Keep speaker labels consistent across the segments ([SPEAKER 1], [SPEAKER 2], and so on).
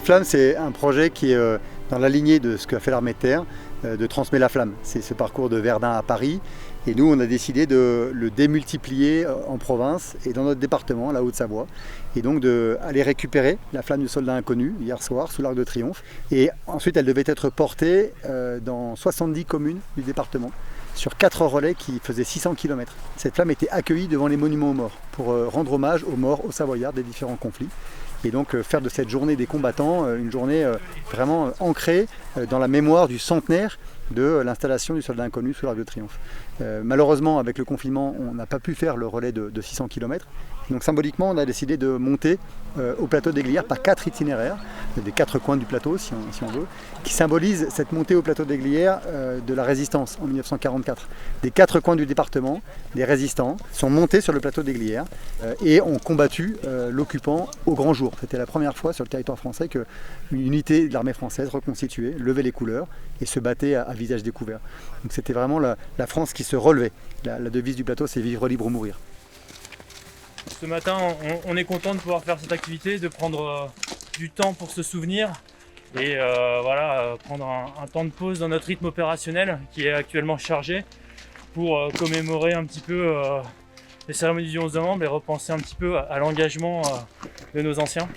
[SPEAKER 1] Flammes, c'est un projet qui est dans la lignée de ce qu'a fait l'armée de terre, de transmettre la flamme. C'est ce parcours de Verdun à Paris. Et nous, on a décidé de le démultiplier en province et dans notre département, la Haute-Savoie. Et donc d'aller récupérer la flamme du soldat inconnu hier soir sous l'Arc de Triomphe. Et ensuite, elle devait être portée dans 70 communes du département sur 4 relais qui faisaient 600 km. Cette flamme était accueillie devant les monuments aux morts pour rendre hommage aux morts, aux Savoyards des différents conflits. Et donc faire de cette journée des combattants une journée vraiment ancrée dans la mémoire du centenaire de l'installation du soldat inconnu sous l'Arc de Triomphe. Malheureusement, avec le confinement, on n'a pas pu faire le relais de 600 km. Donc symboliquement, on a décidé de monter au plateau d'Eyglières par 4 itinéraires, des 4 coins du plateau si on veut, qui symbolisent cette montée au plateau d'Eyglières de la résistance en 1944. Des 4 coins du département, des résistants sont montés sur le plateau d'Eyglières et ont combattu l'occupant au grand jour. C'était la première fois sur le territoire français qu'une unité de l'armée française reconstituée levait les couleurs et se battait à visage découvert. Donc c'était vraiment la France qui se relevait. La devise du plateau, c'est vivre libre ou mourir.
[SPEAKER 2] Ce matin, on est content de pouvoir faire cette activité, de prendre du temps pour se souvenir et prendre un temps de pause dans notre rythme opérationnel qui est actuellement chargé pour commémorer un petit peu les cérémonies du 11 novembre et repenser un petit peu à l'engagement de nos anciens.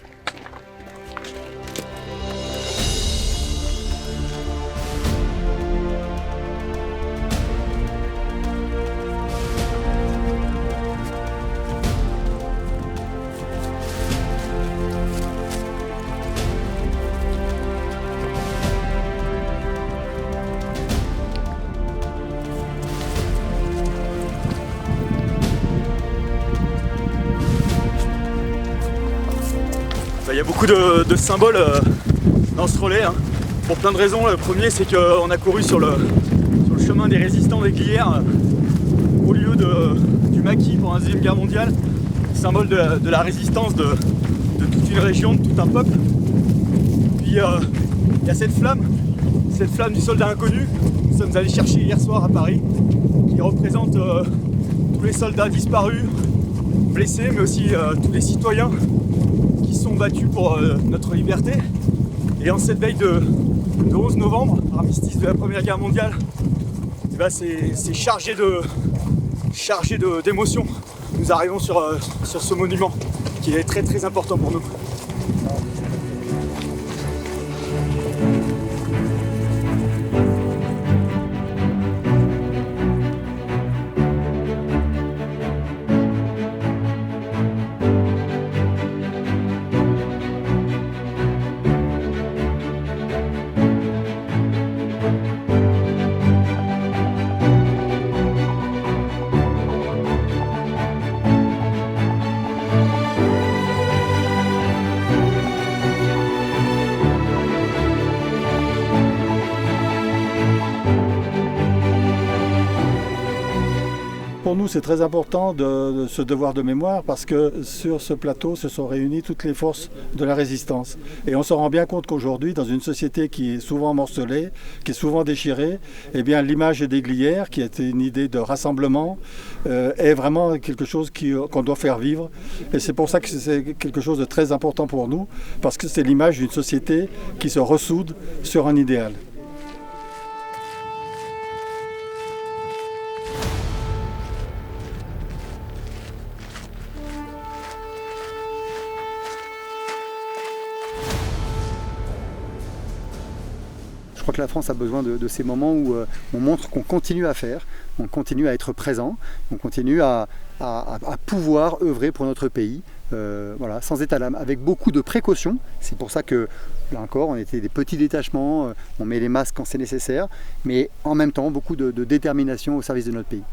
[SPEAKER 3] Il y a beaucoup de symboles dans ce relais, pour plein de raisons. Le premier, c'est qu'on a couru sur le chemin des résistants d'Eyglières au lieu du maquis pendant la Deuxième Guerre mondiale, symbole de la résistance de toute une région, de tout un peuple. Puis il y a cette flamme du soldat inconnu que nous sommes allés chercher hier soir à Paris, qui représente tous les soldats disparus, blessés, mais aussi tous les citoyens qui sont battus pour notre liberté. Et en cette veille de 11 novembre, armistice de la Première Guerre mondiale, c'est chargé d'émotions. Nous arrivons sur ce monument qui est très très important pour nous.
[SPEAKER 4] Pour nous, c'est très important de ce devoir de mémoire parce que sur ce plateau se sont réunies toutes les forces de la résistance. Et on se rend bien compte qu'aujourd'hui, dans une société qui est souvent morcelée, qui est souvent déchirée, eh bien, l'image d'Eyglières, qui était une idée de rassemblement, est vraiment quelque chose qu'on doit faire vivre. Et c'est pour ça que c'est quelque chose de très important pour nous, parce que c'est l'image d'une société qui se ressoude sur un idéal.
[SPEAKER 1] Je crois que la France a besoin de ces moments où on montre qu'on continue à faire, on continue à être présent, on continue à pouvoir œuvrer pour notre pays, sans état d'âme, avec beaucoup de précautions. C'est pour ça que, là encore, on était des petits détachements, on met les masques quand c'est nécessaire, mais en même temps beaucoup de détermination au service de notre pays.